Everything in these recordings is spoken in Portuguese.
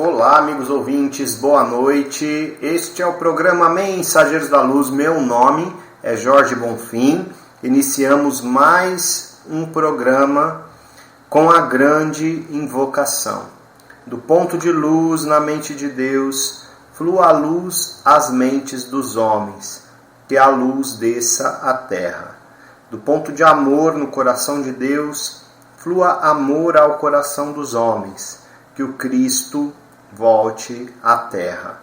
Olá, amigos ouvintes, boa noite. Este é o programa Mensageiros da Luz. Meu nome é Jorge Bonfim. Iniciamos mais um programa com a grande invocação. Do ponto de luz na mente de Deus, flua a luz às mentes dos homens, que a luz desça à terra. Do ponto de amor no coração de Deus, flua amor ao coração dos homens, que o Cristo volte à terra.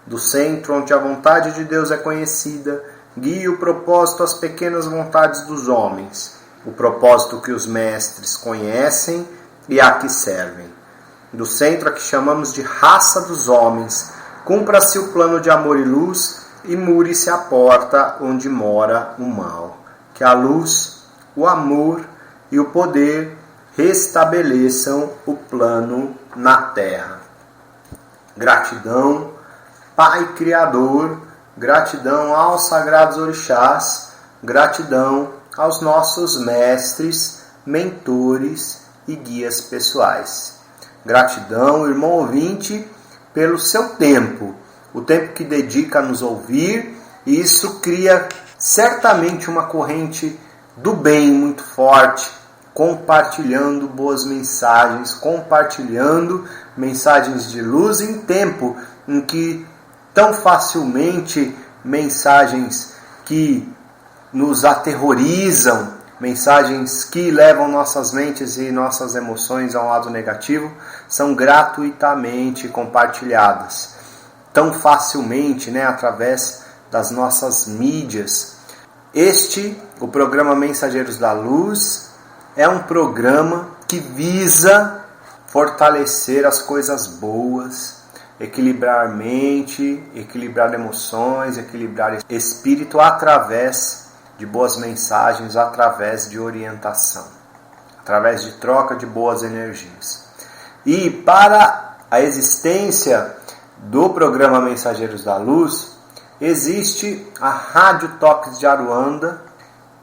Do centro onde a vontade de Deus é conhecida, guie o propósito às pequenas vontades dos homens, o propósito que os mestres conhecem e a que servem. Do centro a que chamamos de raça dos homens, cumpra-se o plano de amor e luz e mure-se a porta onde mora o mal. Que a luz, o amor e o poder restabeleçam o plano na terra. Gratidão, Pai Criador, gratidão aos sagrados orixás, gratidão aos nossos mestres, mentores e guias pessoais. Gratidão, irmão ouvinte, pelo seu tempo, o tempo que dedica a nos ouvir, e isso cria certamente uma corrente do bem muito forte, compartilhando boas mensagens, compartilhando mensagens de luz em tempo em que tão facilmente mensagens que nos aterrorizam, mensagens que levam nossas mentes e nossas emoções a um lado negativo, são gratuitamente compartilhadas. Tão facilmente, através das nossas mídias. O programa Mensageiros da Luz, é um programa que visa fortalecer as coisas boas, equilibrar mente, equilibrar emoções, equilibrar espírito através de boas mensagens, através de orientação, através de troca de boas energias. E para a existência do programa Mensageiros da Luz, existe a Rádio Toques de Aruanda,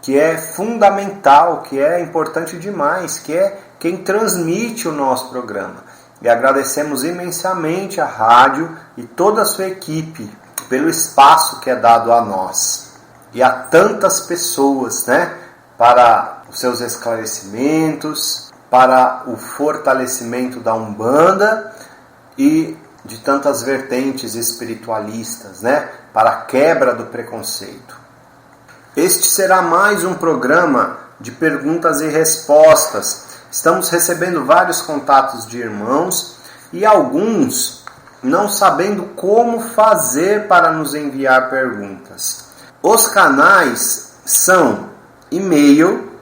que é fundamental, que é importante demais, que é quem transmite o nosso programa. E agradecemos imensamente a rádio e toda a sua equipe pelo espaço que é dado a nós. E a tantas pessoas, para os seus esclarecimentos, para o fortalecimento da Umbanda e de tantas vertentes espiritualistas, para a quebra do preconceito. Este será mais um programa de perguntas e respostas. Estamos recebendo vários contatos de irmãos e alguns não sabendo como fazer para nos enviar perguntas. Os canais são e-mail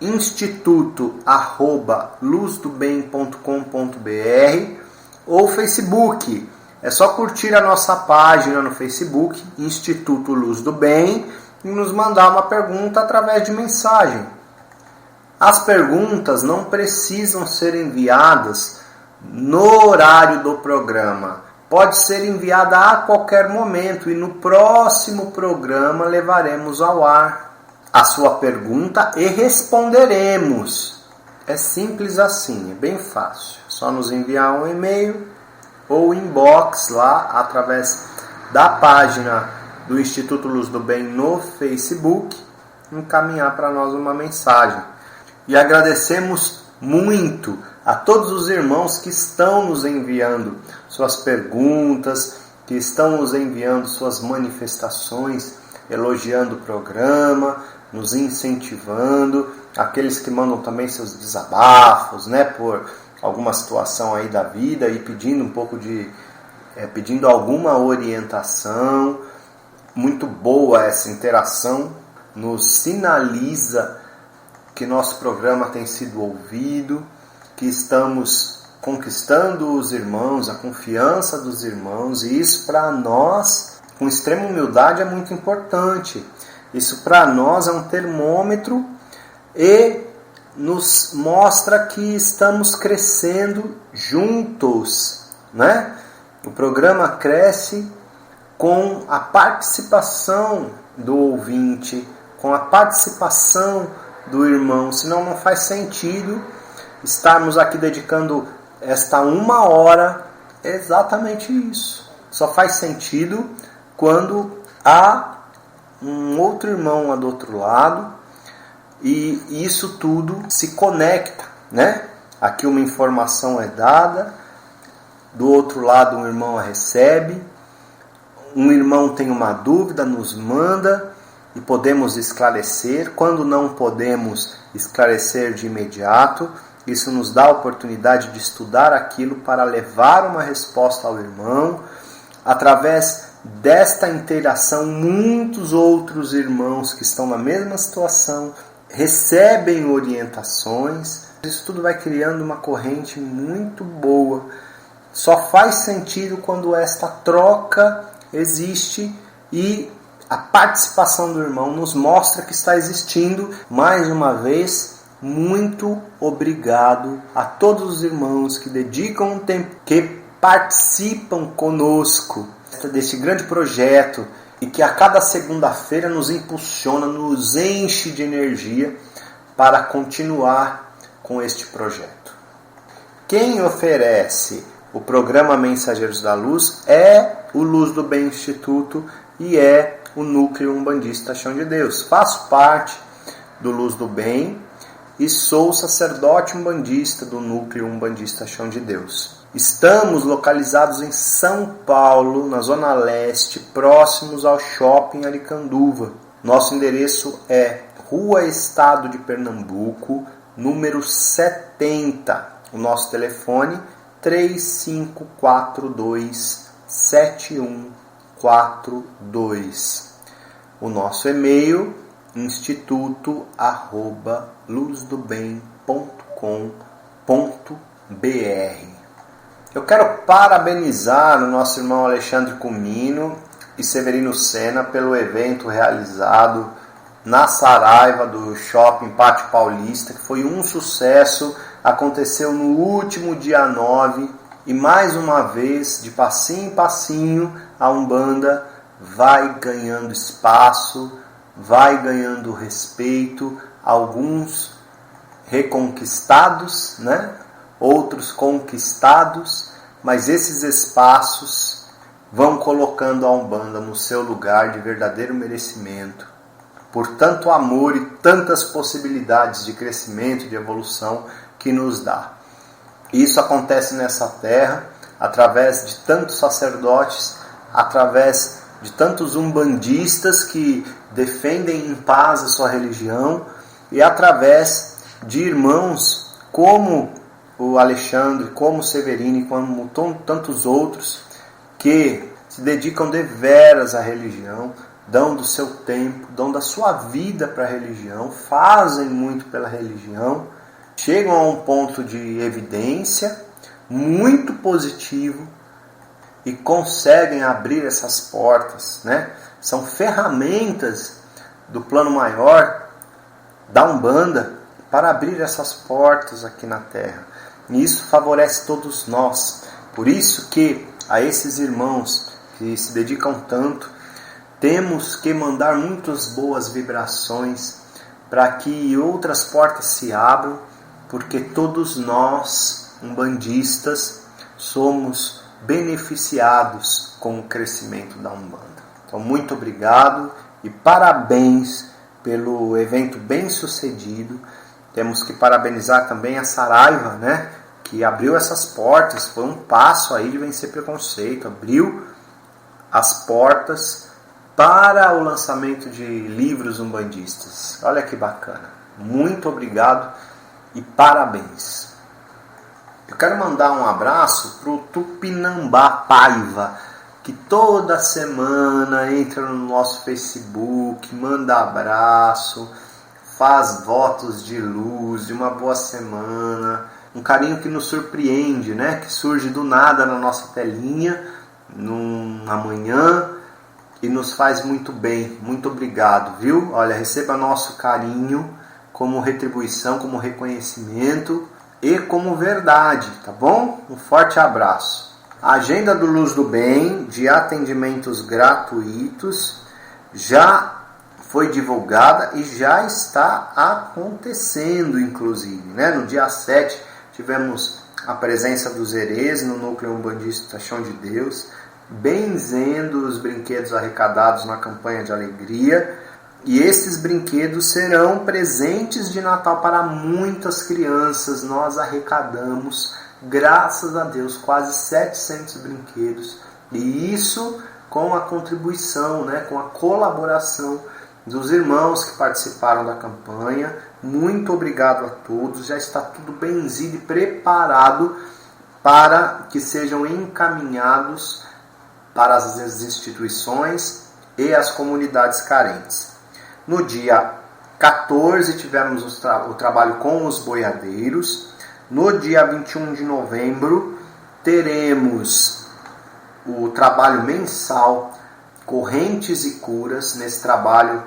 instituto@luzdobem.com.br ou Facebook. É só curtir a nossa página no Facebook, Instituto Luz do Bem, e nos mandar uma pergunta através de mensagem. As perguntas não precisam ser enviadas no horário do programa. Pode ser enviada a qualquer momento e no próximo programa levaremos ao ar a sua pergunta e responderemos. É simples assim, é bem fácil. É só nos enviar um e-mail ou inbox lá através da página do Instituto Luz do Bem no Facebook, encaminhar para nós uma mensagem. E agradecemos muito a todos os irmãos que estão nos enviando suas perguntas, que estão nos enviando suas manifestações, elogiando o programa, nos incentivando, aqueles que mandam também seus desabafos, por alguma situação aí da vida e pedindo pedindo alguma orientação. Muito boa essa interação, nos sinaliza que nosso programa tem sido ouvido, que estamos conquistando os irmãos, a confiança dos irmãos, e isso para nós, com extrema humildade, é muito importante. Isso para nós é um termômetro e nos mostra que estamos crescendo juntos, O programa cresce com a participação do ouvinte, com a participação do irmão, senão não faz sentido estarmos aqui dedicando esta 1 hora Exatamente isso. Só faz sentido quando há um outro irmão lá do outro lado e isso tudo se conecta, né? Aqui uma informação é dada, do outro lado um irmão a recebe, um irmão tem uma dúvida, nos manda e podemos esclarecer. Quando não podemos esclarecer de imediato, isso nos dá a oportunidade de estudar aquilo para levar uma resposta ao irmão. Através desta interação, muitos outros irmãos que estão na mesma situação recebem orientações. Isso tudo vai criando uma corrente muito boa. Só faz sentido quando esta troca existe e a participação do irmão nos mostra que está existindo. Mais uma vez, muito obrigado a todos os irmãos que dedicam um tempo, que participam conosco deste grande projeto e que a cada segunda-feira nos impulsiona, nos enche de energia para continuar com este projeto. Quem oferece o programa Mensageiros da Luz é o Luz do Bem Instituto e é o Núcleo Umbandista Chão de Deus. Faço parte do Luz do Bem e sou sacerdote umbandista do Núcleo Umbandista Chão de Deus. Estamos localizados em São Paulo, na Zona Leste, próximos ao Shopping Aricanduva. Nosso endereço é Rua Estado de Pernambuco, número 70. O nosso telefone 3542-7142. O nosso e-mail instituto@luzdobem.com.br. Eu quero parabenizar o nosso irmão Alexandre Cumino e Severino Sena pelo evento realizado na Saraiva do Shopping Pátio Paulista, que foi um sucesso. Aconteceu no último dia 9 e mais uma vez, de passinho em passinho, a Umbanda vai ganhando espaço, vai ganhando respeito, alguns reconquistados, né? Outros conquistados, mas esses espaços vão colocando a Umbanda no seu lugar de verdadeiro merecimento, por tanto amor e tantas possibilidades de crescimento, de evolução que nos dá. Isso acontece nessa terra através de tantos sacerdotes, através de tantos umbandistas que defendem em paz a sua religião e através de irmãos como o Alexandre, como o Severino e como tantos outros que se dedicam deveras à religião, dão do seu tempo, dão da sua vida para a religião, fazem muito pela religião, chegam a um ponto de evidência muito positivo e conseguem abrir essas portas, né? São ferramentas do plano maior da Umbanda para abrir essas portas aqui na Terra. E isso favorece todos nós. Por isso que a esses irmãos que se dedicam tanto, temos que mandar muitas boas vibrações para que outras portas se abram, porque todos nós, umbandistas, somos beneficiados com o crescimento da Umbanda. Então, muito obrigado e parabéns pelo evento bem sucedido. Temos que parabenizar também a Saraiva, né, que abriu essas portas. Foi um passo aí de vencer preconceito. Abriu as portas para o lançamento de livros umbandistas. Olha que bacana. Muito obrigado e parabéns. Eu quero mandar um abraço para o Tupinambá Paiva, que toda semana entra no nosso Facebook, manda abraço, faz votos de luz, de uma boa semana, um carinho que nos surpreende, né? Que surge do nada na nossa telinha, numa manhã, e nos faz muito bem. Muito obrigado, viu? Olha, receba nosso carinho como retribuição, como reconhecimento e como verdade, tá bom? Um forte abraço. A agenda do Luz do Bem de atendimentos gratuitos já foi divulgada e já está acontecendo, inclusive, né? No dia 7 tivemos a presença dos herês no núcleo umbandista Chão de Deus, benzendo os brinquedos arrecadados na campanha de alegria. E esses brinquedos serão presentes de Natal para muitas crianças. Nós arrecadamos, graças a Deus, quase 700 brinquedos. E isso com a contribuição, com a colaboração dos irmãos que participaram da campanha. Muito obrigado a todos. Já está tudo benzido e preparado para que sejam encaminhados para as instituições e as comunidades carentes. No dia 14 tivemos o trabalho com os boiadeiros. No dia 21 de novembro teremos o trabalho mensal Correntes e Curas. Nesse trabalho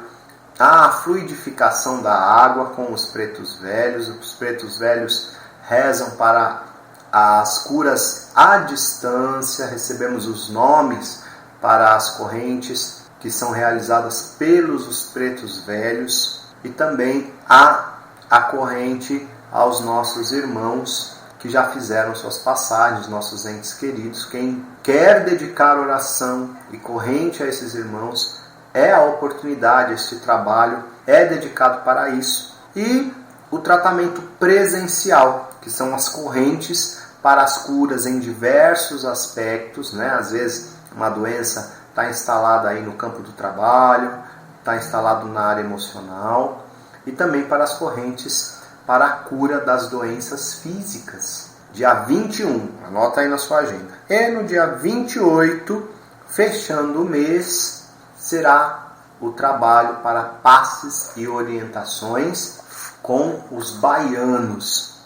a fluidificação da água com os pretos velhos. Os pretos velhos rezam para as curas à distância. Recebemos os nomes para as correntes que são realizadas pelos os pretos velhos, e também a corrente aos nossos irmãos que já fizeram suas passagens, nossos entes queridos. Quem quer dedicar oração e corrente a esses irmãos, é a oportunidade, este trabalho é dedicado para isso. E o tratamento presencial, que são as correntes para as curas em diversos aspectos, Às vezes uma doença está instalada aí no campo do trabalho, está instalado na área emocional, e também para as correntes para a cura das doenças físicas. Dia 21, anota aí na sua agenda. E no dia 28, fechando o mês, será o trabalho para passes e orientações com os baianos.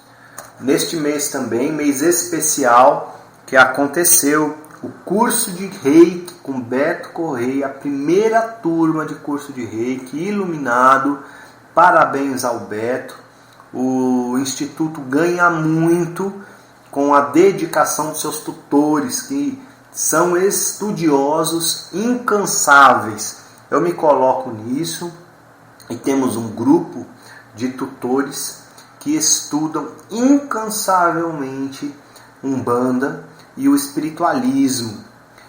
Neste mês também, mês especial, que aconteceu o curso de Reiki com Beto Correia, a primeira turma de curso de Reiki, iluminado. Parabéns ao Beto. O Instituto ganha muito com a dedicação dos seus tutores, que são estudiosos incansáveis. Eu me coloco nisso, e temos um grupo de tutores que estudam incansavelmente Umbanda e o espiritualismo,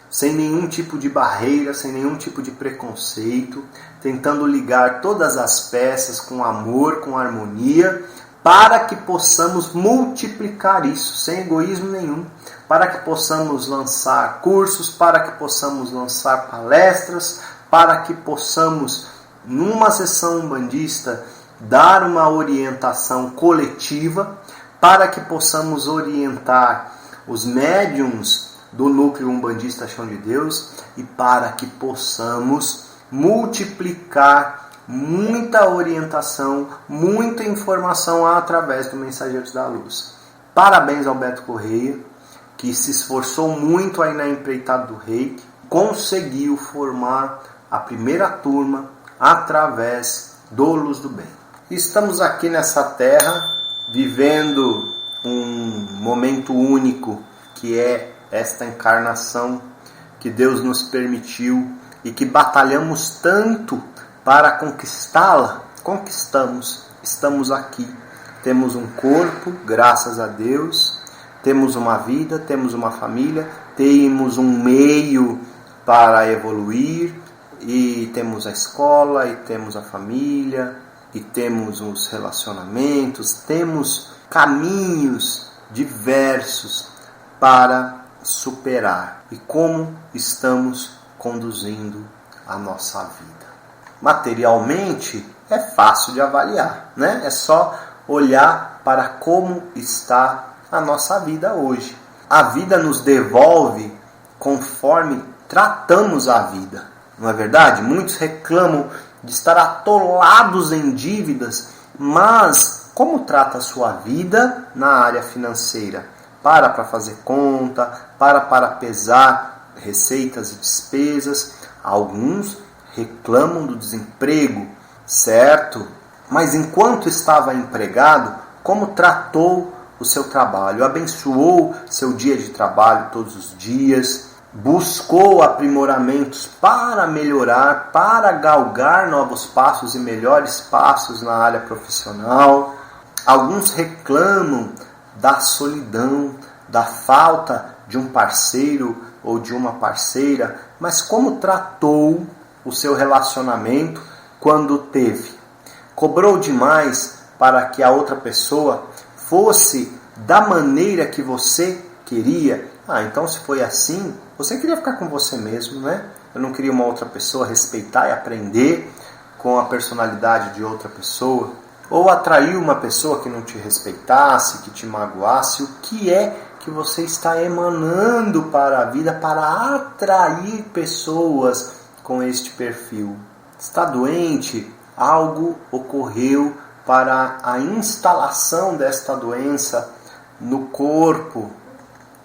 sem nenhum tipo de barreira, sem nenhum tipo de preconceito, tentando ligar todas as peças com amor, com harmonia, para que possamos multiplicar isso, sem egoísmo nenhum, para que possamos lançar cursos, para que possamos lançar palestras, para que possamos, numa sessão umbandista, dar uma orientação coletiva, para que possamos orientar os médiuns do núcleo umbandista Chão de Deus, e para que possamos multiplicar muita orientação, muita informação através do Mensageiros da Luz. Parabéns ao Beto Correia, que se esforçou muito aí na empreitada do Reiki, conseguiu formar a primeira turma através do Luz do Bem. Estamos aqui nessa terra vivendo um momento único, que é esta encarnação que Deus nos permitiu e que batalhamos tanto para conquistá-la. Conquistamos, estamos aqui, temos um corpo, graças a Deus, temos uma vida, temos uma família, temos um meio para evoluir, e temos a escola, e temos a família, e temos os relacionamentos, temos caminhos diversos para superar. E como estamos conduzindo a nossa vida? Materialmente é fácil de avaliar, É só olhar para como está a nossa vida hoje. A vida nos devolve conforme tratamos a vida, não é verdade? Muitos reclamam de estar atolados em dívidas, mas como trata a sua vida na área financeira? Para fazer conta, para pesar receitas e despesas. Alguns reclamam do desemprego, certo? Mas enquanto estava empregado, como tratou o seu trabalho? Abençoou seu dia de trabalho todos os dias? Buscou aprimoramentos para melhorar, para galgar novos passos e melhores passos na área profissional? Alguns reclamam da solidão, da falta de um parceiro ou de uma parceira, mas como tratou o seu relacionamento quando teve. Cobrou demais para que a outra pessoa fosse da maneira que você queria. Então se foi assim, você queria ficar com você mesmo, né? Eu não queria uma outra pessoa, respeitar e aprender com a personalidade de outra pessoa. Ou atrair uma pessoa que não te respeitasse, que te magoasse. O que é que você está emanando para a vida para atrair pessoas com este perfil? Está doente? Algo ocorreu para a instalação desta doença no corpo.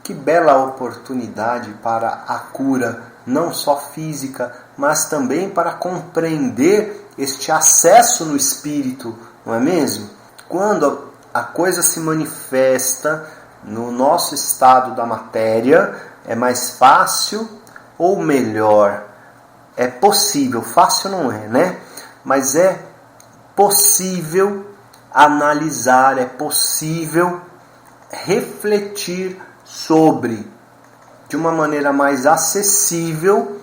Que bela oportunidade para a cura, não só física, mas também para compreender este acesso no espírito, não é mesmo? Quando a coisa se manifesta no nosso estado da matéria, é mais fácil ou melhor? É possível, fácil não é, né? Mas é possível analisar, é possível refletir sobre, de uma maneira mais acessível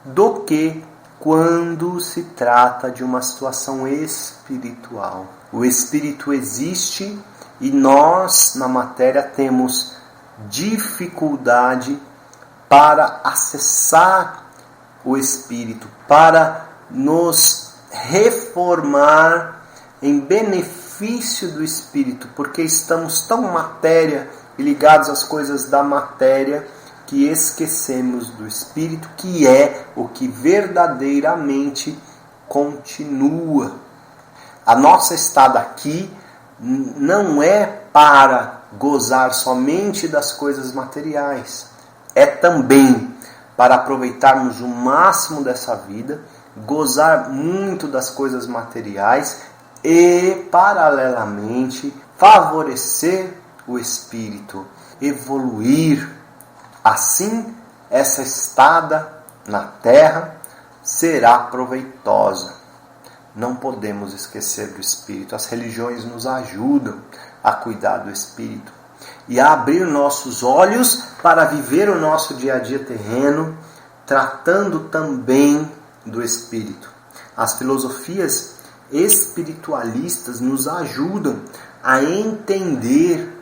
do que quando se trata de uma situação espiritual. O espírito existe e nós, na matéria, temos dificuldade para acessar o espírito, para nos reformar em benefício do espírito, porque estamos tão matéria e ligados às coisas da matéria que esquecemos do espírito, que é o que verdadeiramente continua. A nossa estada aqui não é para gozar somente das coisas materiais, é também para aproveitarmos o máximo dessa vida, gozar muito das coisas materiais e, paralelamente, favorecer o espírito, evoluir. Assim, essa estada na terra será proveitosa. Não podemos esquecer do espírito. As religiões nos ajudam a cuidar do espírito e a abrir nossos olhos para viver o nosso dia a dia terreno, tratando também do espírito. As filosofias espiritualistas nos ajudam a entender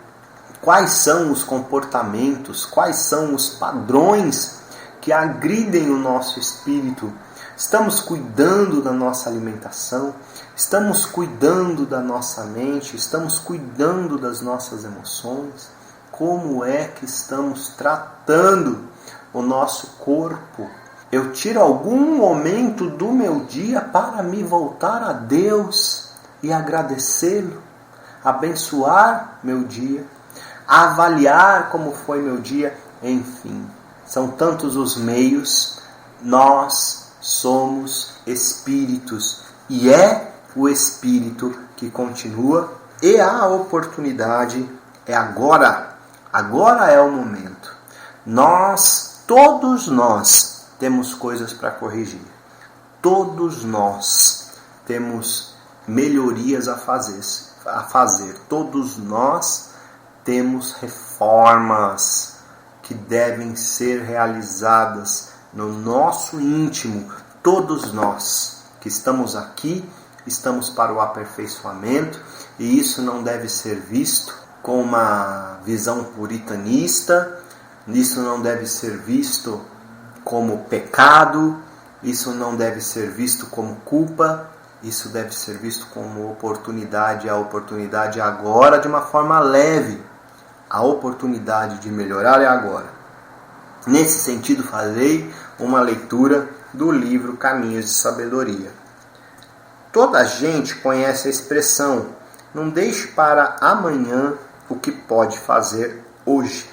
quais são os comportamentos, quais são os padrões que agridem o nosso espírito. Estamos cuidando da nossa alimentação, estamos cuidando da nossa mente, estamos cuidando das nossas emoções. Como é que estamos tratando o nosso corpo? Eu tiro algum momento do meu dia para me voltar a Deus e agradecê-lo, abençoar meu dia, avaliar como foi meu dia, enfim. São tantos os meios. Nós somos espíritos e é o espírito que continua, e a oportunidade é agora. Agora é o momento. Todos nós temos coisas para corrigir. Todos nós temos melhorias a fazer. Todos nós temos reformas que devem ser realizadas no nosso íntimo. Todos nós que estamos aqui, estamos para o aperfeiçoamento, e isso não deve ser visto com uma visão puritanista, isso não deve ser visto como pecado, isso não deve ser visto como culpa, isso deve ser visto como oportunidade. A oportunidade é agora, de uma forma leve. A oportunidade de melhorar é agora. Nesse sentido, farei uma leitura do livro Caminhos de Sabedoria. Toda a gente conhece a expressão: não deixe para amanhã o que pode fazer hoje.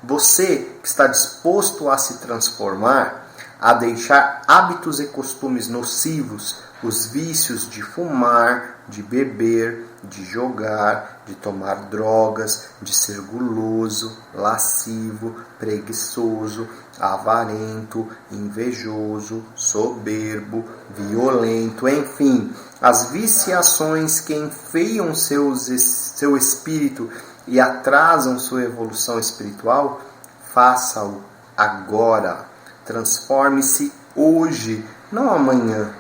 Você que está disposto a se transformar, a deixar hábitos e costumes nocivos, os vícios de fumar, de beber, de jogar, de tomar drogas, de ser guloso, lascivo, preguiçoso, avarento, invejoso, soberbo, violento, enfim, as viciações que enfeiam seu espírito e atrasam sua evolução espiritual, faça-o agora. Transforme-se hoje, não amanhã.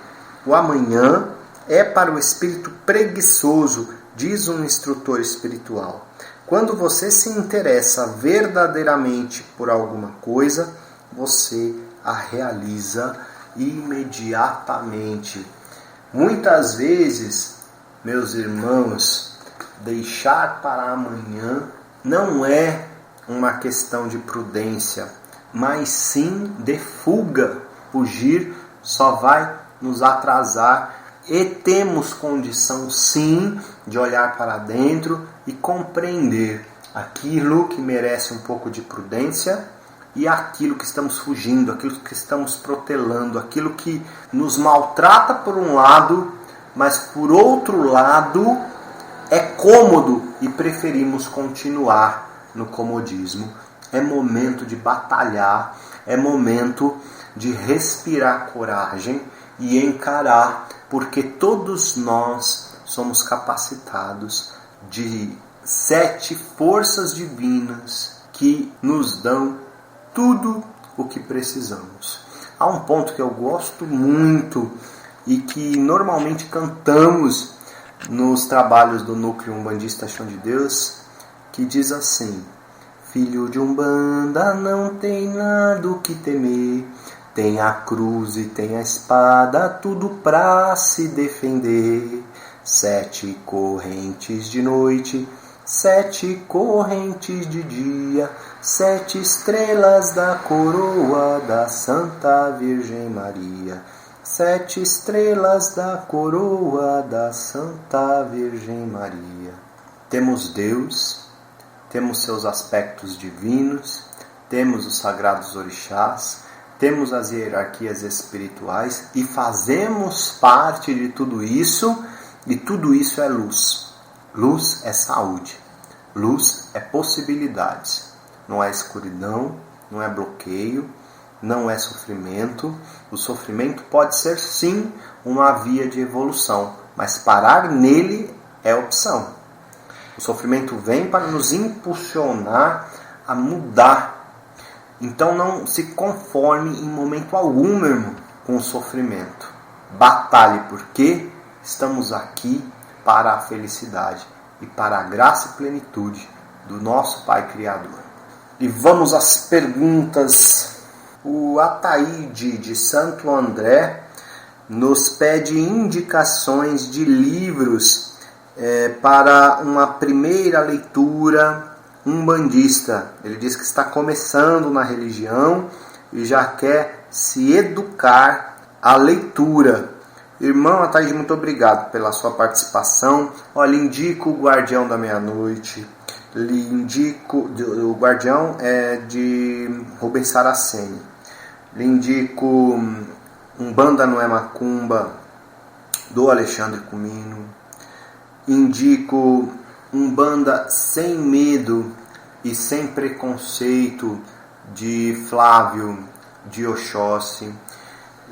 O amanhã é para o espírito preguiçoso, diz um instrutor espiritual. Quando você se interessa verdadeiramente por alguma coisa, você a realiza imediatamente. Muitas vezes, meus irmãos, deixar para amanhã não é uma questão de prudência, mas sim de fuga. Fugir só vai nos atrasar e temos condição sim de olhar para dentro e compreender aquilo que merece um pouco de prudência e aquilo que estamos fugindo, aquilo que estamos protelando, aquilo que nos maltrata por um lado, mas por outro lado é cômodo e preferimos continuar no comodismo. É momento de batalhar, é momento de respirar coragem e encarar, porque todos nós somos capacitados de 7 forças divinas que nos dão tudo o que precisamos. Há um ponto que eu gosto muito e que normalmente cantamos nos trabalhos do Núcleo Umbandista Chão de Deus, que diz assim: filho de Umbanda não tem nada o que temer, tem a cruz e tem a espada, tudo pra se defender. 7 correntes de noite, 7 correntes de dia, 7 estrelas da coroa da Santa Virgem Maria. 7 estrelas da coroa da Santa Virgem Maria. Temos Deus, temos seus aspectos divinos, temos os sagrados orixás, temos as hierarquias espirituais e fazemos parte de tudo isso, e tudo isso é luz. Luz é saúde, luz é possibilidades, não é escuridão, não é bloqueio, não é sofrimento. O sofrimento pode ser sim uma via de evolução, mas parar nele é opção. O sofrimento vem para nos impulsionar a mudar. Então não se conforme em momento algum, meu irmão, com o sofrimento. Batalhe, porque estamos aqui para a felicidade e para a graça e plenitude do nosso Pai Criador. E vamos às perguntas. O Ataíde de Santo André nos pede indicações de livros para uma primeira leitura umbandista. Ele diz que está começando na religião e já quer se educar à leitura. Irmão Ataíde, muito obrigado pela sua participação. Olha, indico o Guardião da Meia-Noite. Lhe indico, o Guardião é de Rubens Saraceni. Lhe indico Umbanda Não é Macumba, do Alexandre Comino. Indico Umbanda Sem Medo e Sem Preconceito, de Flávio de Oxóssi.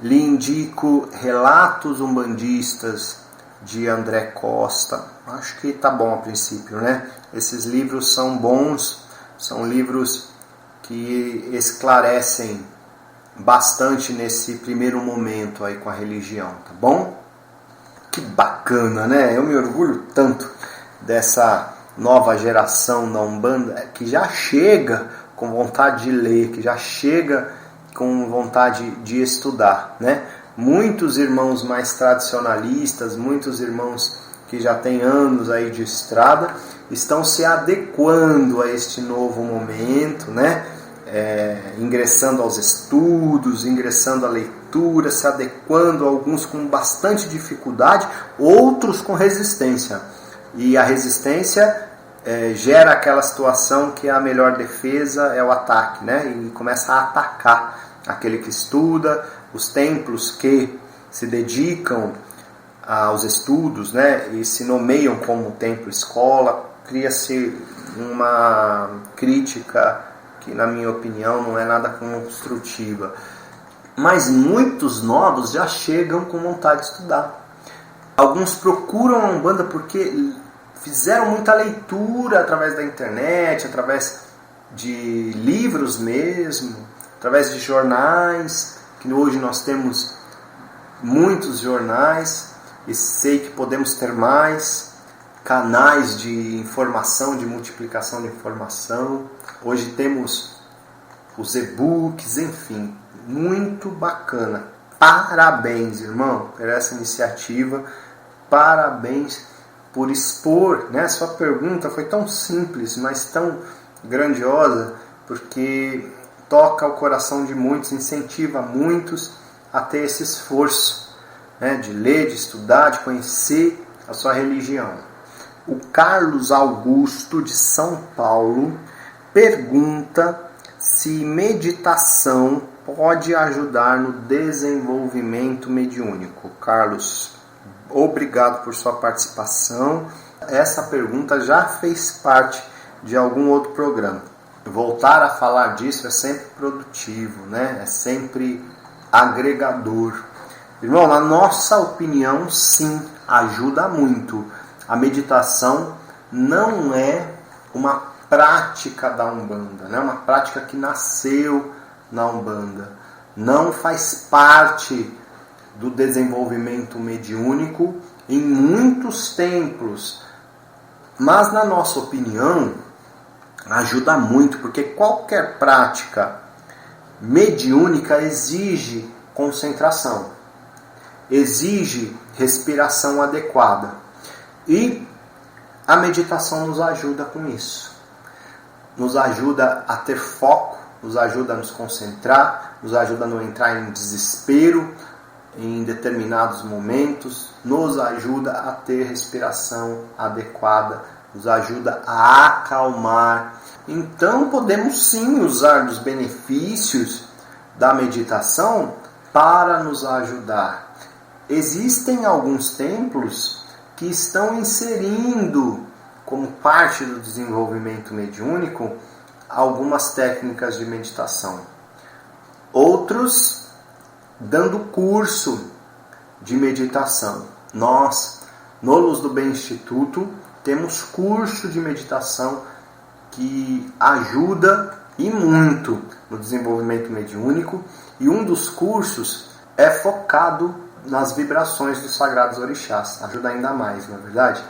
Lhe indico Relatos Umbandistas, de André Costa. Acho que tá bom a princípio, né? Esses livros são bons, são livros que esclarecem bastante nesse primeiro momento aí com a religião, tá bom? Que bacana, né? Eu me orgulho tanto dessa nova geração da Umbanda que já chega com vontade de ler, que já chega com vontade de estudar, né? Muitos irmãos mais tradicionalistas, muitos irmãos que já têm anos aí de estrada, estão se adequando a este novo momento, né? Ingressando aos estudos, ingressando à leitura, se adequando, alguns com bastante dificuldade, outros com resistência. E a resistência gera aquela situação que a melhor defesa é o ataque, né? E começa a atacar aquele que estuda. Os templos que se dedicam aos estudos, né, e se nomeiam como templo-escola, cria-se uma crítica que, na minha opinião, não é nada construtiva. Mas muitos novos já chegam com vontade de estudar. Alguns procuram a Umbanda porque fizeram muita leitura através da internet, através de livros mesmo, através de jornais, que hoje nós temos muitos jornais, e sei que podemos ter mais canais de informação, de multiplicação de informação. Hoje temos os e-books, enfim, muito bacana. Parabéns, irmão, por essa iniciativa, parabéns por expor, né? Sua pergunta foi tão simples, mas tão grandiosa, porque toca o coração de muitos, incentiva muitos a ter esse esforço, né? De ler, de estudar, de conhecer a sua religião. O Carlos Augusto de São Paulo pergunta se meditação pode ajudar no desenvolvimento mediúnico. Carlos, obrigado por sua participação. Essa pergunta já fez parte de algum outro programa. Voltar a falar disso é sempre produtivo, né? É sempre agregador. Irmão, na nossa opinião, sim, ajuda muito. A meditação não é uma prática da Umbanda, né? Uma prática que nasceu na Umbanda. Não faz parte do desenvolvimento mediúnico em muitos templos. Mas, na nossa opinião, ajuda muito, porque qualquer prática mediúnica exige concentração, exige respiração adequada. E a meditação nos ajuda com isso. Nos ajuda a ter foco, nos ajuda a nos concentrar, nos ajuda a não entrar em desespero em determinados momentos, nos ajuda a ter respiração adequada, nos ajuda a acalmar. Então podemos sim usar dos benefícios da meditação para nos ajudar. Existem alguns templos que estão inserindo como parte do desenvolvimento mediúnico algumas técnicas de meditação. Outros dando curso de meditação. Nós, no Luz do Bem Instituto, temos curso de meditação que ajuda e muito no desenvolvimento mediúnico, e um dos cursos é focado nas vibrações dos sagrados orixás. Ajuda ainda mais, não é verdade?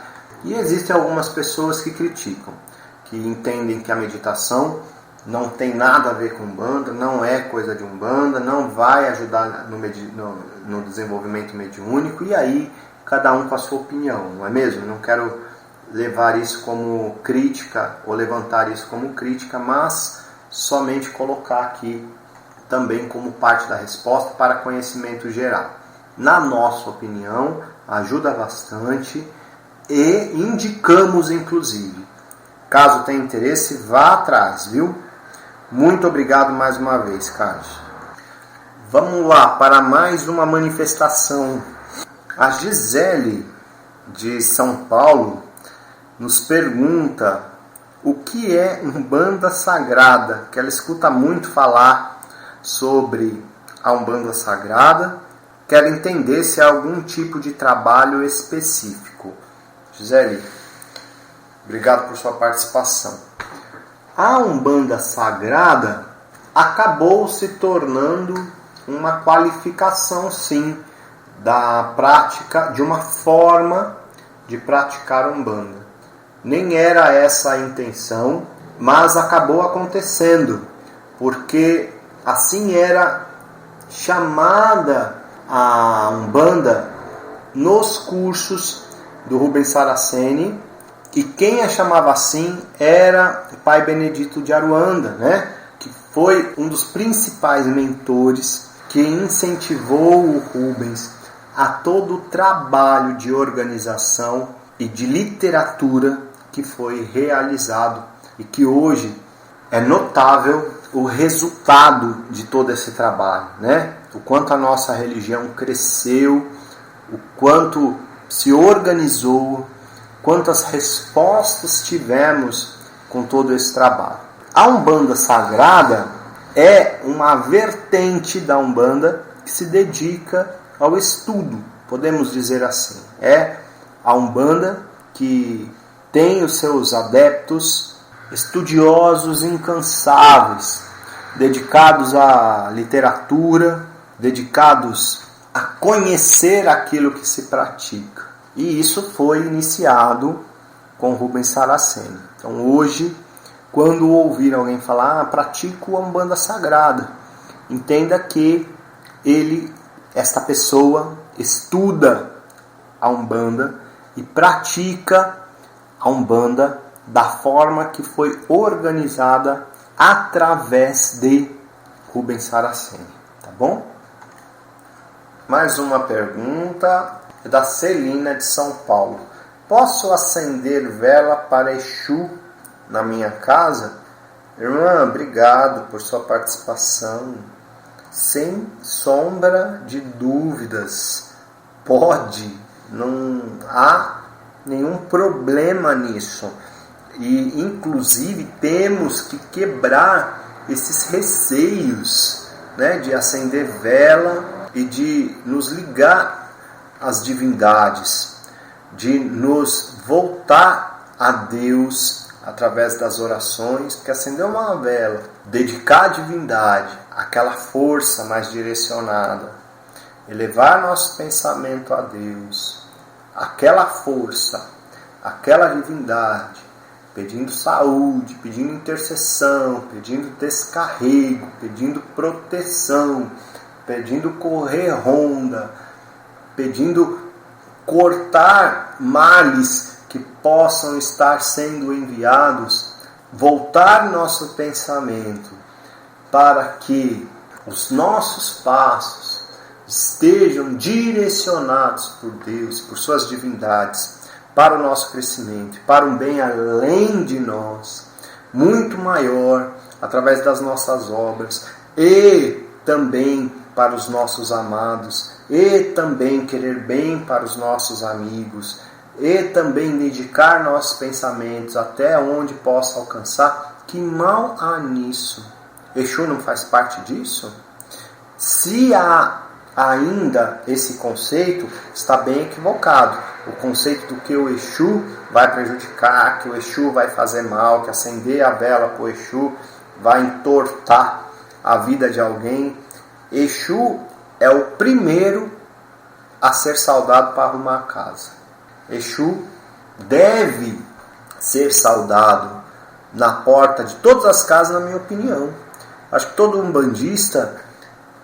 E existem algumas pessoas que criticam, que entendem que a meditação não tem nada a ver com Umbanda, não é coisa de Umbanda, não vai ajudar no desenvolvimento mediúnico, e aí cada um com a sua opinião, não é mesmo? Não quero levar isso como crítica ou levantar isso como crítica, mas somente colocar aqui também como parte da resposta para conhecimento geral. Na nossa opinião, ajuda bastante e indicamos inclusive. Caso tenha interesse, vá atrás, viu? Muito obrigado mais uma vez, Carlos. Vamos lá para mais uma manifestação. A Gisele, de São Paulo, nos pergunta o que é Umbanda Sagrada, que ela escuta muito falar sobre a Umbanda Sagrada, quer entender se há algum tipo de trabalho específico. Gisele, obrigado por sua participação. A Umbanda Sagrada acabou se tornando uma qualificação, sim, da prática, de uma forma de praticar Umbanda. Nem era essa a intenção, mas acabou acontecendo, porque assim era chamada a Umbanda nos cursos do Rubens Saraceni, e quem a chamava assim era o Pai Benedito de Aruanda, né? Que foi um dos principais mentores que incentivou o Rubens a todo o trabalho de organização e de literatura que foi realizado, e que hoje é notável o resultado de todo esse trabalho, né? O quanto a nossa religião cresceu, o quanto se organizou, quantas respostas tivemos com todo esse trabalho. A Umbanda Sagrada é uma vertente da Umbanda que se dedica ao estudo, podemos dizer assim. É a Umbanda que tem os seus adeptos estudiosos incansáveis, dedicados à literatura, dedicados a conhecer aquilo que se pratica. E isso foi iniciado com Rubens Saraceni. Então hoje, quando ouvir alguém falar, pratico a Umbanda Sagrada, entenda que esta pessoa estuda a Umbanda e pratica a Umbanda da forma que foi organizada através de Rubens Saraceni, tá bom? Mais uma pergunta da Celina de São Paulo. Posso acender vela para Exu na minha casa? Irmã, obrigado por sua participação. Sem sombra de dúvidas, pode, não há nenhum problema nisso. E inclusive temos que quebrar esses receios, né, de acender vela e de nos ligar às divindades, de nos voltar a Deus através das orações, porque acender uma vela, dedicar a divindade, aquela força mais direcionada, elevar nosso pensamento a Deus, aquela força, aquela divindade, pedindo saúde, pedindo intercessão, pedindo descarrego, pedindo proteção, pedindo correr ronda, pedindo cortar males que possam estar sendo enviados, voltar nosso pensamento para que os nossos passos estejam direcionados por Deus, por suas divindades, para o nosso crescimento, para um bem além de nós, muito maior, através das nossas obras, e também para os nossos amados, e também querer bem para os nossos amigos, e também dedicar nossos pensamentos até onde possa alcançar. Que mal há nisso? Exu não faz parte disso? Se há ainda esse conceito, está bem equivocado. O conceito do que o Exu vai prejudicar, que o Exu vai fazer mal, que acender a vela para o Exu vai entortar a vida de alguém. Exu é o primeiro a ser saudado para arrumar a casa. Exu deve ser saudado na porta de todas as casas, na minha opinião. Acho que todo umbandista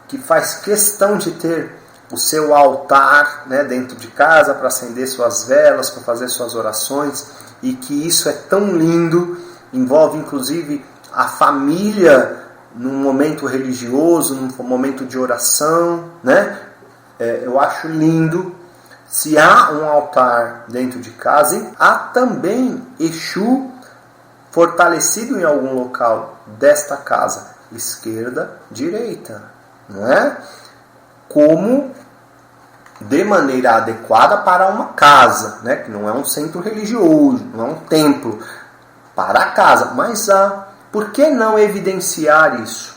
que faz questão de ter o seu altar, né, dentro de casa para acender suas velas, para fazer suas orações, e que isso é tão lindo, envolve inclusive a família num momento religioso, num momento de oração, né? Eu acho lindo. Se há um altar dentro de casa, e há também Exu fortalecido em algum local desta casa, esquerda, direita, não é? Como de maneira adequada para uma casa, né? Que não é um centro religioso, não é um templo, para a casa. Mas por que não evidenciar isso?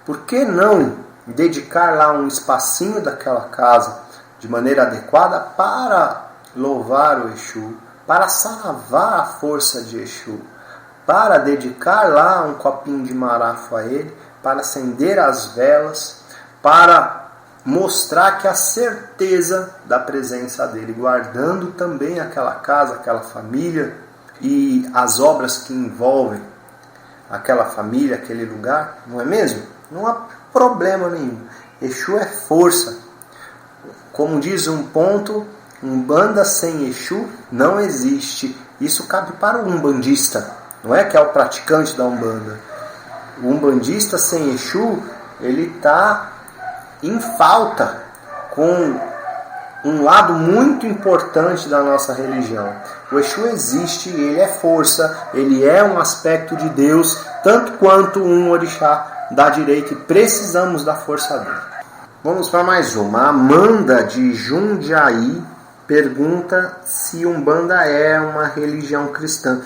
Por que não dedicar lá um espacinho daquela casa de maneira adequada para louvar o Exu, para sarar a força de Exu, para dedicar lá um copinho de marafo a ele, para acender as velas, para mostrar que a certeza da presença dele, guardando também aquela casa, aquela família e as obras que envolvem aquela família, aquele lugar, não é mesmo? Não há problema nenhum. Exu é força. Como diz um ponto, Umbanda sem Exu não existe. Isso cabe para o umbandista, não é que é o praticante da Umbanda. O umbandista sem Exu, ele está em falta com um lado muito importante da nossa religião. O Exu existe, ele é força, ele é um aspecto de Deus, tanto quanto um orixá da direita, e precisamos da força dele. Vamos para mais uma. A Amanda de Jundiaí pergunta se Umbanda é uma religião cristã.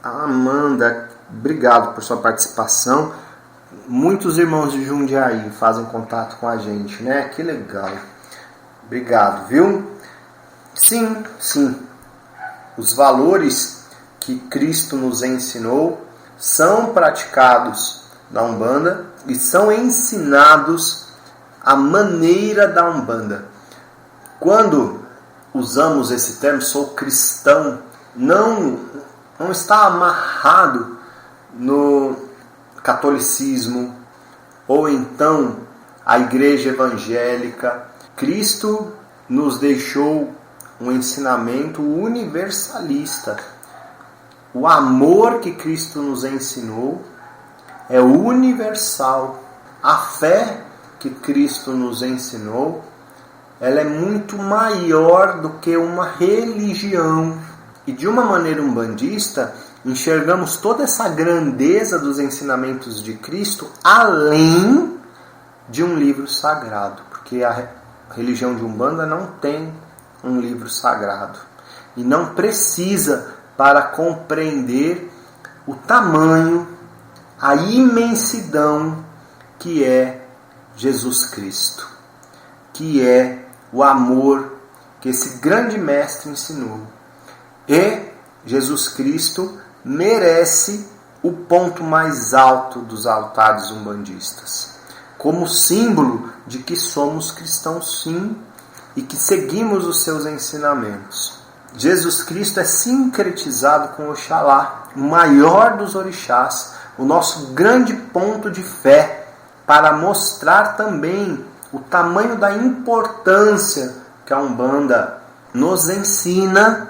Amanda, obrigado por sua participação. Muitos irmãos de Jundiaí fazem contato com a gente, né? Que legal. Obrigado, viu? Sim. Os valores que Cristo nos ensinou são praticados na Umbanda e são ensinados à maneira da Umbanda. Quando usamos esse termo, sou cristão, não está amarrado no catolicismo ou então a igreja evangélica. Cristo nos deixou um ensinamento universalista. O amor que Cristo nos ensinou é universal. A fé que Cristo nos ensinou, ela é muito maior do que uma religião. E de uma maneira umbandista, enxergamos toda essa grandeza dos ensinamentos de Cristo além de um livro sagrado. Porque a religião de Umbanda não tem um livro sagrado. E não precisa para compreender o tamanho, a imensidão que é Jesus Cristo. Que é o amor que esse grande mestre ensinou. E Jesus Cristo merece o ponto mais alto dos altares umbandistas, como símbolo de que somos cristãos sim e que seguimos os seus ensinamentos. Jesus Cristo é sincretizado com Oxalá, o maior dos orixás, o nosso grande ponto de fé, para mostrar também o tamanho da importância que a Umbanda nos ensina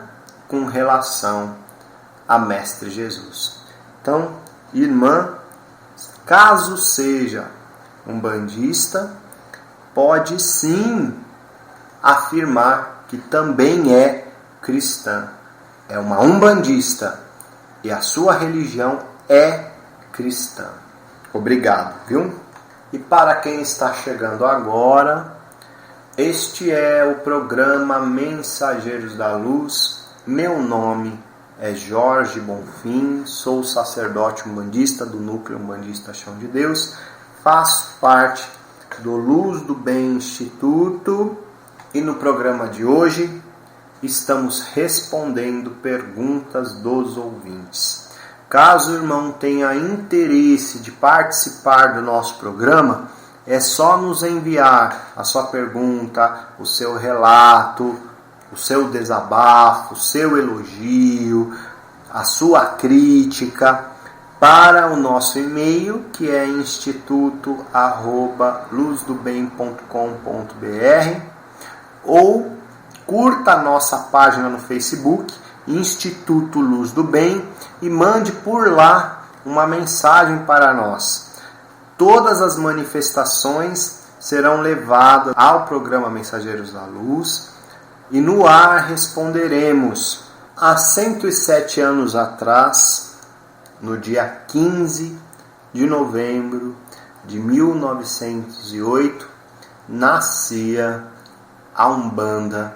com relação a Mestre Jesus. Então, irmã, caso seja umbandista, pode sim afirmar que também é cristã. É uma umbandista e a sua religião é cristã. Obrigado, viu? E para quem está chegando agora, este é o programa Mensageiros da Luz. Meu nome é Jorge Bonfim, sou sacerdote umbandista do Núcleo Umbandista Chão de Deus, faço parte do Luz do Bem Instituto e no programa de hoje estamos respondendo perguntas dos ouvintes. Caso o irmão tenha interesse de participar do nosso programa, é só nos enviar a sua pergunta, o seu relato, o seu desabafo, o seu elogio, a sua crítica para o nosso e-mail, que é instituto@luzdobem.com.br, ou curta a nossa página no Facebook, Instituto Luz do Bem, e mande por lá uma mensagem para nós. Todas as manifestações serão levadas ao programa Mensageiros da Luz e no ar responderemos. Há 107 anos atrás, no dia 15 de novembro de 1908, nascia a Umbanda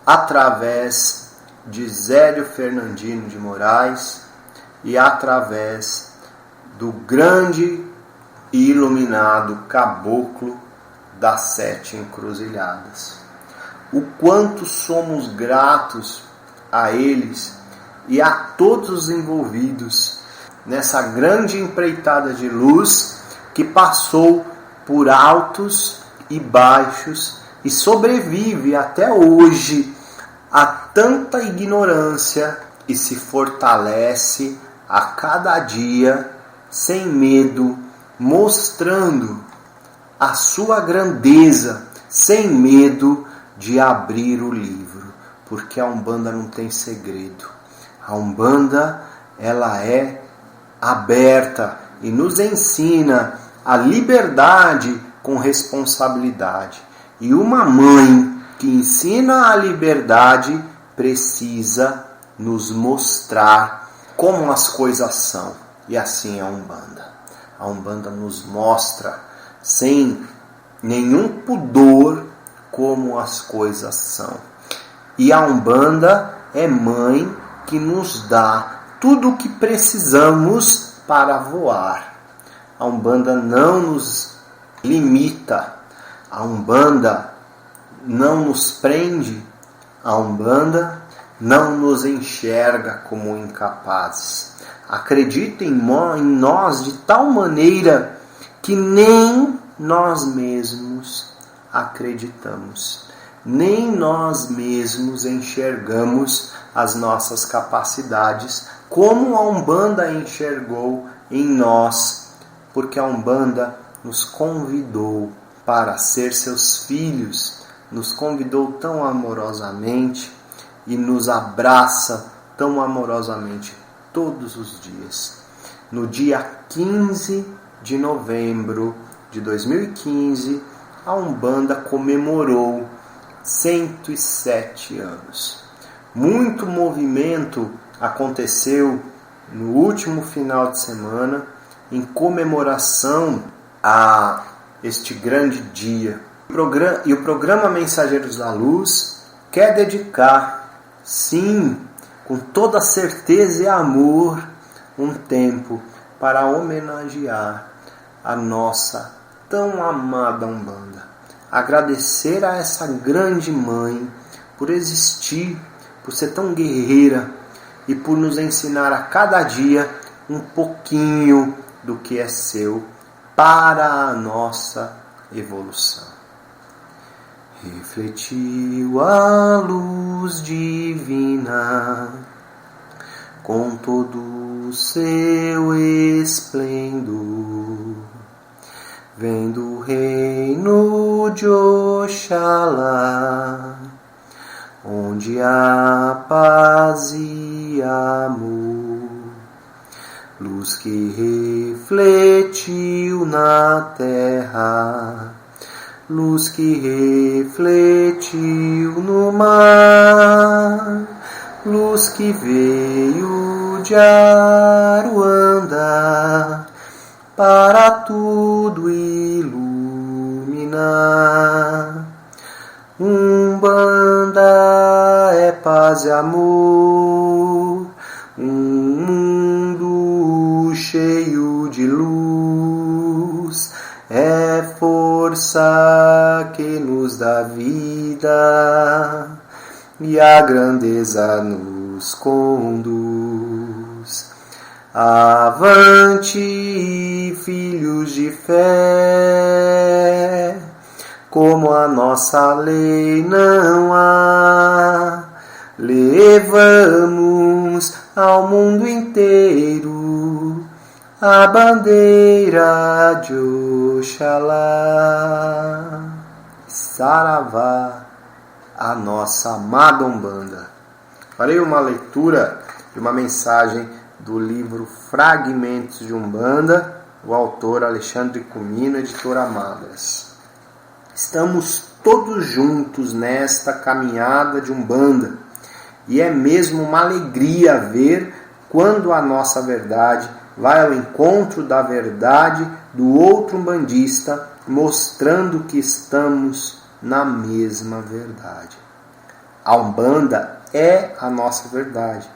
através de Zélio Fernandino de Moraes e através do grande e iluminado caboclo das 7 encruzilhadas. O quanto somos gratos a eles e a todos os envolvidos nessa grande empreitada de luz que passou por altos e baixos e sobrevive até hoje a tanta ignorância e se fortalece a cada dia sem medo, mostrando a sua grandeza, sem medo de abrir o livro, porque a Umbanda não tem segredo. A Umbanda, ela é aberta e nos ensina a liberdade com responsabilidade. E uma mãe que ensina a liberdade precisa nos mostrar como as coisas são. E assim é a Umbanda. A Umbanda nos mostra sem nenhum pudor como as coisas são. E a Umbanda é mãe que nos dá tudo o que precisamos para voar. A Umbanda não nos limita. A Umbanda não nos prende. A Umbanda não nos enxerga como incapazes. Acredita em nós de tal maneira que nem nós mesmos acreditamos. Nem nós mesmos enxergamos as nossas capacidades, como a Umbanda enxergou em nós, porque a Umbanda nos convidou para ser seus filhos, nos convidou tão amorosamente e nos abraça tão amorosamente todos os dias. No dia 15 de novembro de 2015, a Umbanda comemorou 107 anos. Muito movimento aconteceu no último final de semana em comemoração a este grande dia. E o programa Mensageiros da Luz quer dedicar, sim, com toda certeza e amor, um tempo para homenagear a nossa tão amada Umbanda. Agradecer a essa grande mãe por existir, por ser tão guerreira e por nos ensinar a cada dia um pouquinho do que é seu para a nossa evolução. Refletiu a luz divina com todo o seu esplendor, vendo o reino de Oxalá, onde há paz e amor, luz que refletiu na terra, luz que refletiu no mar, luz que veio de Aruanda para tudo iluminar. Umbanda é paz e amor, um mundo cheio de luz, é força que nos dá vida e a grandeza nos conduz. Avante, filhos de fé, como a nossa lei não há, levamos ao mundo inteiro a bandeira de Oxalá. Saravá, a nossa amada Umbanda. Farei uma leitura de uma mensagem do livro Fragmentos de Umbanda, o autor Alexandre Cumino, editora Madras. Estamos todos juntos nesta caminhada de Umbanda e é mesmo uma alegria ver quando a nossa verdade vai ao encontro da verdade do outro umbandista, mostrando que estamos na mesma verdade. A Umbanda é a nossa verdade.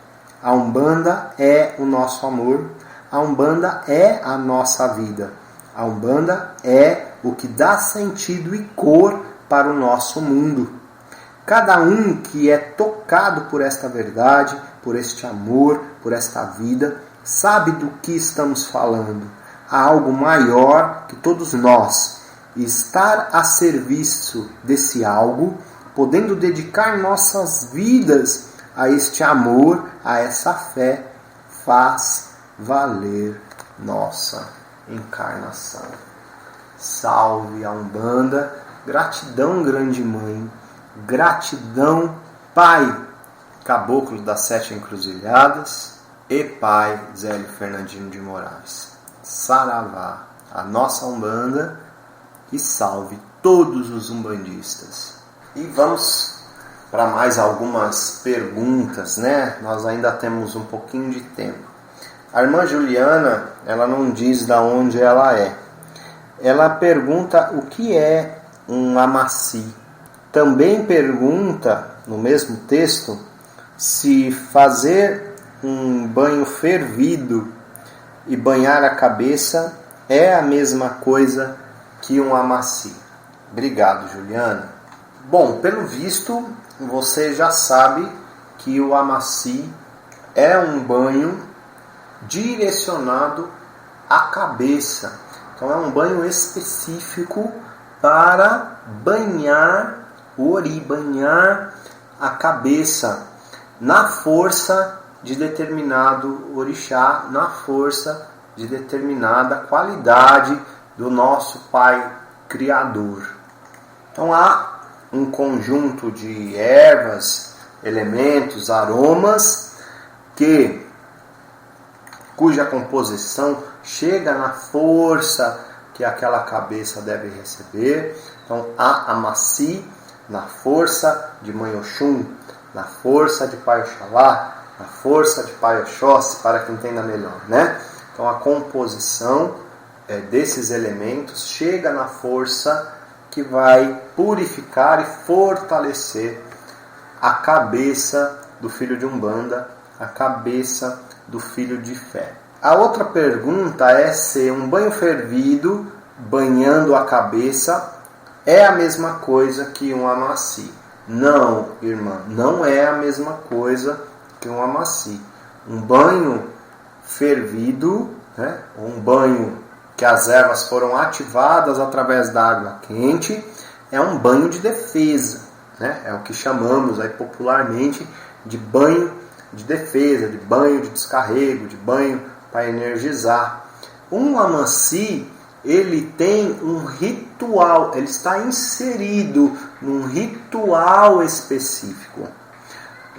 A Umbanda é o nosso amor. A Umbanda é a nossa vida. A Umbanda é o que dá sentido e cor para o nosso mundo. Cada um que é tocado por esta verdade, por este amor, por esta vida, sabe do que estamos falando. Há algo maior que todos nós. E estar a serviço desse algo, podendo dedicar nossas vidas a este amor, a essa fé, faz valer nossa encarnação. Salve a Umbanda, gratidão grande mãe, gratidão Pai Caboclo das Sete Encruzilhadas e Pai Zélio Fernandino de Moraes. Saravá, a nossa Umbanda, e salve todos os umbandistas. E vamos para mais algumas perguntas, né? Nós ainda temos um pouquinho de tempo. A irmã Juliana, ela não diz de onde ela é. Ela pergunta o que é um amaci. Também pergunta, no mesmo texto, se fazer um banho fervido e banhar a cabeça é a mesma coisa que um amaci. Obrigado, Juliana. Bom, pelo visto, você já sabe que o Amaci é um banho direcionado à cabeça. Então é um banho específico para banhar o ori, banhar a cabeça na força de determinado orixá, na força de determinada qualidade do nosso Pai Criador. Então há um conjunto de ervas, elementos, aromas cuja composição chega na força que aquela cabeça deve receber. Então há Amaci na força de Mãe Oxum, na força de Pai Oxalá, na força de Pai Oxóssi, para que entenda melhor, né? Então a composição desses elementos chega na força que vai purificar e fortalecer a cabeça do filho de Umbanda, a cabeça do filho de fé. A outra pergunta é se um banho fervido, banhando a cabeça, é a mesma coisa que um Amaci. Não, irmã, não é a mesma coisa que um Amaci. Um banho fervido, né, um banho que as ervas foram ativadas através da água quente, é um banho de defesa, né? É o que chamamos aí popularmente de banho de defesa, de banho de descarrego, de banho para energizar. Um Amaci, ele tem um ritual, ele está inserido num ritual específico.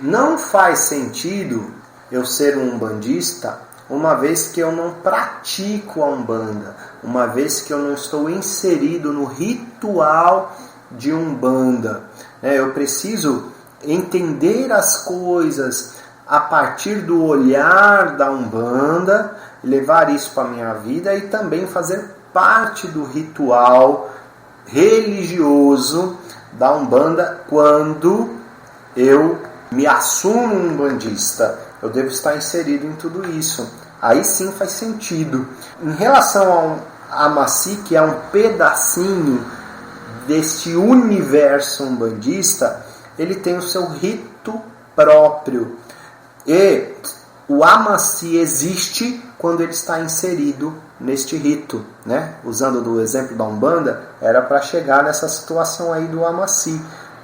Não faz sentido eu ser um umbandista uma vez que eu não pratico a Umbanda, uma vez que eu não estou inserido no ritual de Umbanda. Eu preciso entender as coisas a partir do olhar da Umbanda, levar isso para a minha vida e também fazer parte do ritual religioso da Umbanda. Quando eu me assumo um umbandista, eu devo estar inserido em tudo isso. Aí sim faz sentido. Em relação ao Amaci, que é um pedacinho deste universo umbandista, ele tem o seu rito próprio. E o Amaci existe quando ele está inserido neste rito, né? Usando do exemplo da Umbanda, era para chegar nessa situação aí do Amaci.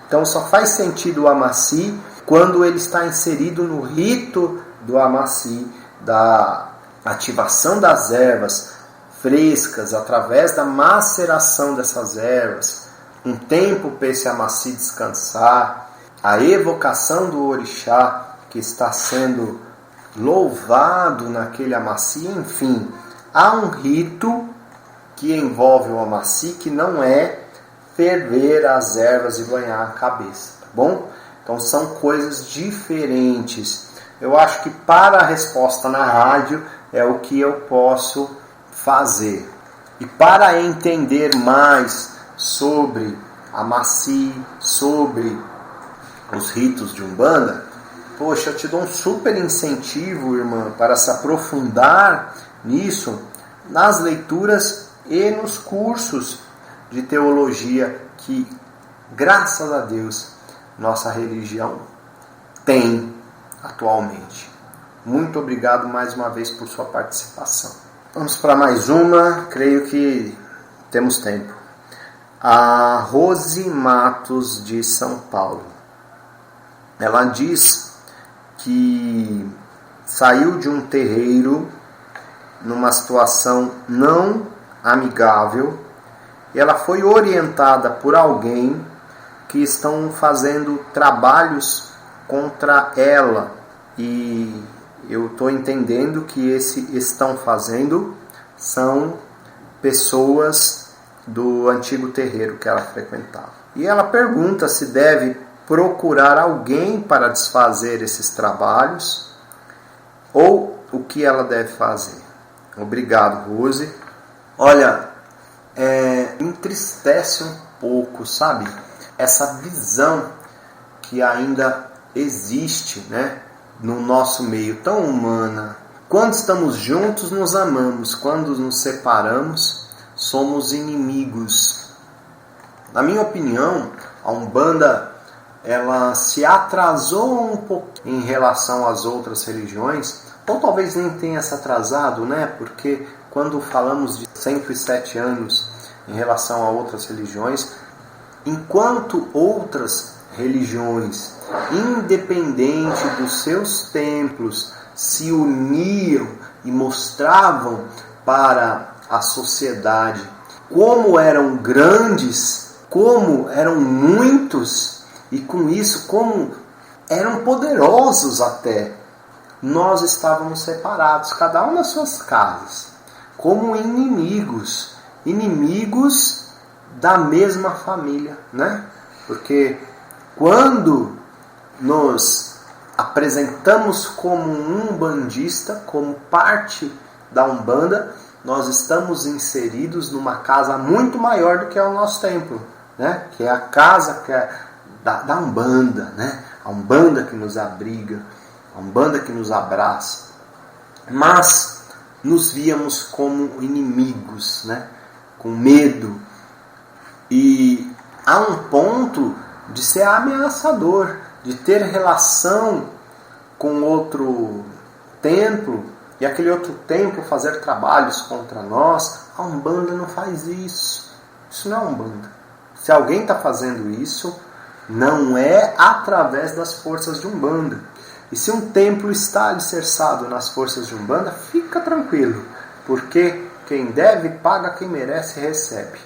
Então só faz sentido o Amaci quando ele está inserido no rito do Amaci, da ativação das ervas frescas, através da maceração dessas ervas, um tempo para esse Amaci descansar, a evocação do orixá que está sendo louvado naquele Amaci, enfim, há um rito que envolve o Amaci que não é ferver as ervas e banhar a cabeça, tá bom? Então são coisas diferentes. Eu acho que para a resposta na rádio é o que eu posso fazer. E para entender mais sobre Amaci, sobre os ritos de Umbanda, poxa, eu te dou um super incentivo, irmã, para se aprofundar nisso nas leituras e nos cursos de teologia que, graças a Deus, nossa religião tem atualmente. Muito obrigado mais uma vez por sua participação. Vamos para mais uma, creio que temos tempo. A Rose Matos de São Paulo. Ela diz que saiu de um terreiro numa situação não amigável e ela foi orientada por alguém que estão fazendo trabalhos contra ela, e eu estou entendendo que esse estão fazendo são pessoas do antigo terreiro que ela frequentava. E ela pergunta se deve procurar alguém para desfazer esses trabalhos ou o que ela deve fazer. Obrigado, Rose. Olha, entristece um pouco, sabe? Essa visão que ainda existe, né, no nosso meio tão humana. Quando estamos juntos, nos amamos. Quando nos separamos, somos inimigos. Na minha opinião, a Umbanda ela se atrasou um pouco em relação às outras religiões, ou talvez nem tenha se atrasado, né? Porque quando falamos de 107 anos em relação a outras religiões, enquanto outras religiões, independente dos seus templos, se uniam e mostravam para a sociedade como eram grandes, como eram muitos, e com isso como eram poderosos até, nós estávamos separados, cada um nas suas casas, como inimigos da mesma família, né? Porque quando nos apresentamos como um umbandista, como parte da Umbanda, nós estamos inseridos numa casa muito maior do que é o nosso templo, né? Que é a casa da Umbanda, né? A Umbanda que nos abriga, a Umbanda que nos abraça. Mas nos víamos como inimigos, né? Com medo. E há um ponto de ser ameaçador, de ter relação com outro templo e aquele outro templo fazer trabalhos contra nós. A Umbanda não faz isso. Isso não é Umbanda. Se alguém está fazendo isso, não é através das forças de Umbanda. E se um templo está alicerçado nas forças de Umbanda, fica tranquilo, porque quem deve paga, quem merece recebe.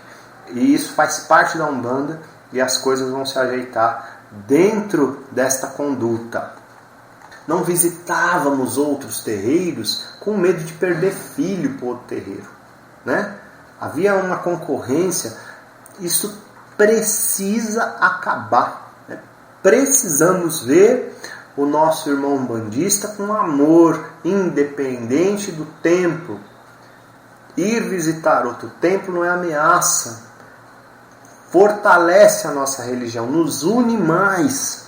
E isso faz parte da Umbanda e as coisas vão se ajeitar dentro desta conduta. Não visitávamos outros terreiros com medo de perder filho para outro terreiro, né? Havia uma concorrência. Isso precisa acabar, né? Precisamos ver o nosso irmão umbandista com amor, independente do templo. Ir visitar outro templo não é ameaça. Fortalece a nossa religião, nos une mais.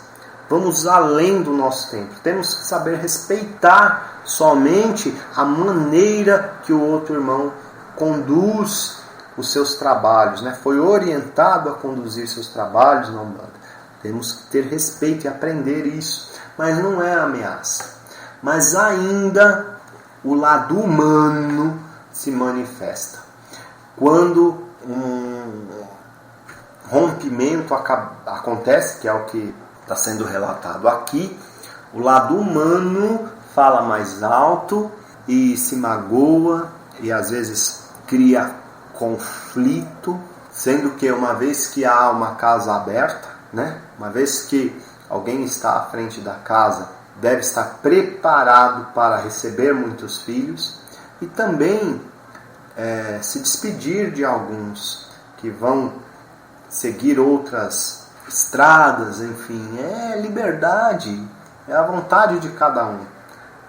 Vamos além do nosso templo. Temos que saber respeitar somente a maneira que o outro irmão conduz os seus trabalhos, né? Foi orientado a conduzir seus trabalhos na Umbanda. Temos que ter respeito e aprender isso. Mas não é ameaça. Mas ainda o lado humano se manifesta. Quando um rompimento acontece, que é o que está sendo relatado aqui, o lado humano fala mais alto e se magoa e às vezes cria conflito, sendo que uma vez que há uma casa aberta, né? Uma vez que alguém está à frente da casa, deve estar preparado para receber muitos filhos e também se despedir de alguns que vão seguir outras estradas, enfim, é liberdade, é a vontade de cada um,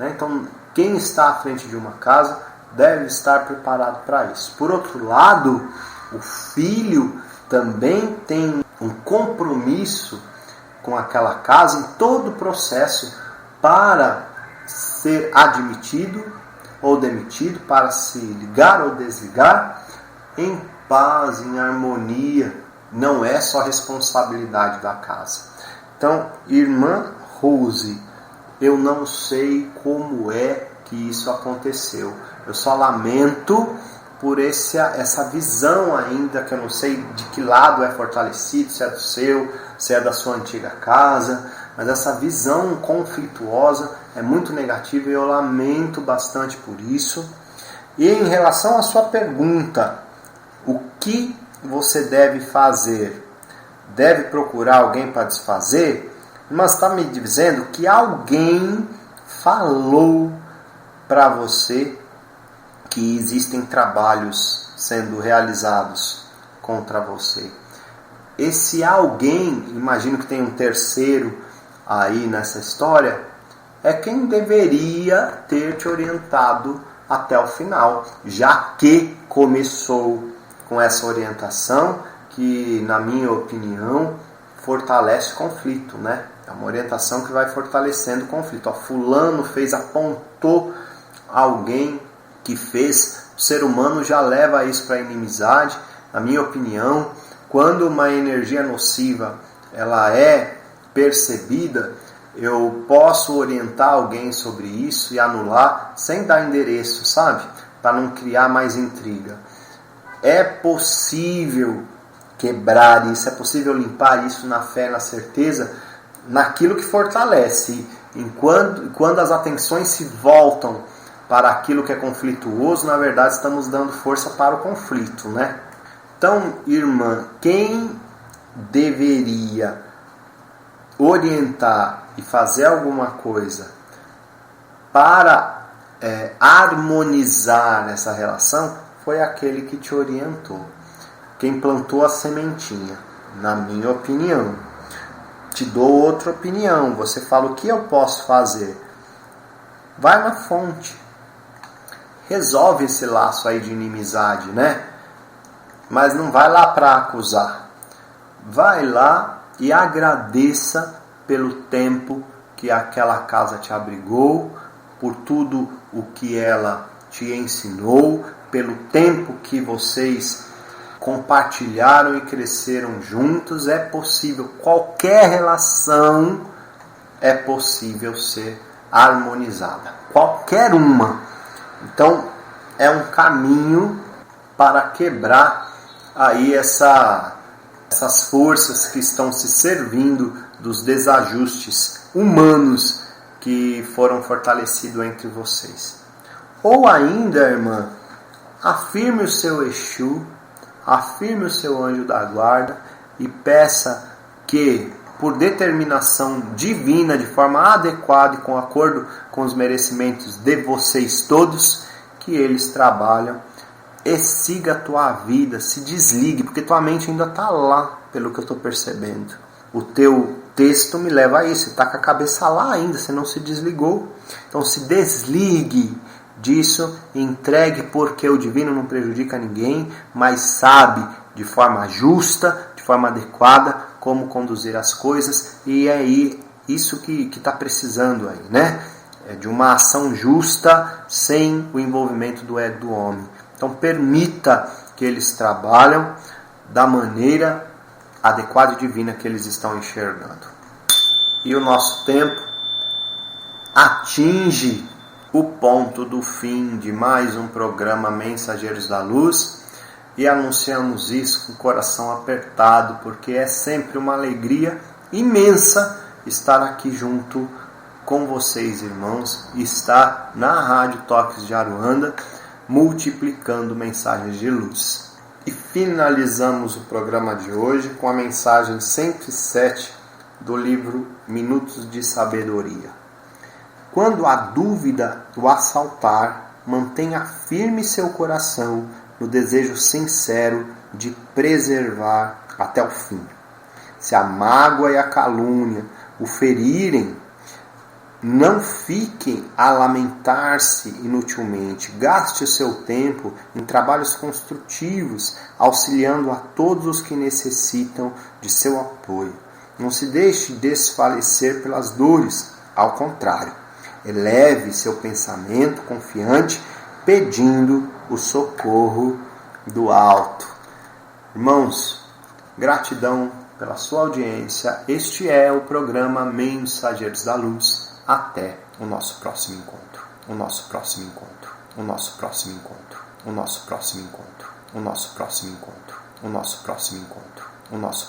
né? Então, quem está à frente de uma casa deve estar preparado para isso. Por outro lado, o filho também tem um compromisso com aquela casa em todo o processo para ser admitido ou demitido, para se ligar ou desligar em paz, em harmonia. Não é só responsabilidade da casa. Então, irmã Rose, eu não sei como é que isso aconteceu. Eu só lamento por essa visão ainda, que eu não sei de que lado é fortalecido, se é do seu, se é da sua antiga casa, mas essa visão conflituosa é muito negativa e eu lamento bastante por isso. E em relação à sua pergunta, o que você deve fazer? Deve procurar alguém para desfazer? Mas está me dizendo que alguém falou para você que existem trabalhos sendo realizados contra você. Esse alguém, imagino que tem um terceiro aí nessa história, é quem deveria ter te orientado até o final, já que começou com essa orientação que, na minha opinião, fortalece o conflito, né? É uma orientação que vai fortalecendo o conflito. Ó, fulano apontou alguém que fez. O ser humano já leva isso para a inimizade. Na minha opinião, quando uma energia nociva ela é percebida, eu posso orientar alguém sobre isso e anular sem dar endereço, sabe? Para não criar mais intriga. É possível quebrar isso, é possível limpar isso na fé, na certeza, naquilo que fortalece. Quando as atenções se voltam para aquilo que é conflituoso, na verdade estamos dando força para o conflito, né? Então, irmã, quem deveria orientar e fazer alguma coisa para harmonizar essa relação foi aquele que te orientou, quem plantou a sementinha, na minha opinião. Te dou outra opinião, você fala o que eu posso fazer. Vai na fonte, resolve esse laço aí de inimizade, né? Mas não vai lá para acusar. Vai lá e agradeça pelo tempo que aquela casa te abrigou, por tudo o que ela te ensinou, pelo tempo que vocês compartilharam e cresceram juntos. É possível, qualquer relação é possível ser harmonizada, qualquer uma. Então é um caminho para quebrar aí essas forças que estão se servindo dos desajustes humanos que foram fortalecidos entre vocês. Ou ainda, irmã, afirme o seu Exu, afirme o seu anjo da guarda e peça que, por determinação divina, de forma adequada e com acordo com os merecimentos de vocês todos, que eles trabalham e siga a tua vida, se desligue, porque tua mente ainda está lá, pelo que eu estou percebendo. O teu texto me leva a isso, você está com a cabeça lá ainda, você não se desligou. Então se desligue disso, entregue, porque o divino não prejudica ninguém, mas sabe de forma justa, de forma adequada, como conduzir as coisas, e é aí isso que está precisando aí, né? É de uma ação justa sem o envolvimento do ego do homem. Então permita que eles trabalhem da maneira adequada e divina que eles estão enxergando. E o nosso tempo atinge o ponto do fim de mais um programa Mensageiros da Luz, e anunciamos isso com o coração apertado, porque é sempre uma alegria imensa estar aqui junto com vocês, irmãos, e estar na Rádio Toques de Aruanda, multiplicando mensagens de luz. E finalizamos o programa de hoje com a mensagem 107 do livro Minutos de Sabedoria. Quando a dúvida o assaltar, mantenha firme seu coração no desejo sincero de preservar até o fim. Se a mágoa e a calúnia o ferirem, não fiquem a lamentar-se inutilmente. Gaste o seu tempo em trabalhos construtivos, auxiliando a todos os que necessitam de seu apoio. Não se deixe desfalecer pelas dores. Ao contrário, eleve seu pensamento confiante, pedindo o socorro do alto. Irmãos, gratidão pela sua audiência. Este é o programa Mensageiros da Luz. Até o nosso próximo encontro. O nosso próximo encontro. O nosso próximo encontro. O nosso próximo encontro. O nosso próximo encontro. O nosso próximo encontro. O nosso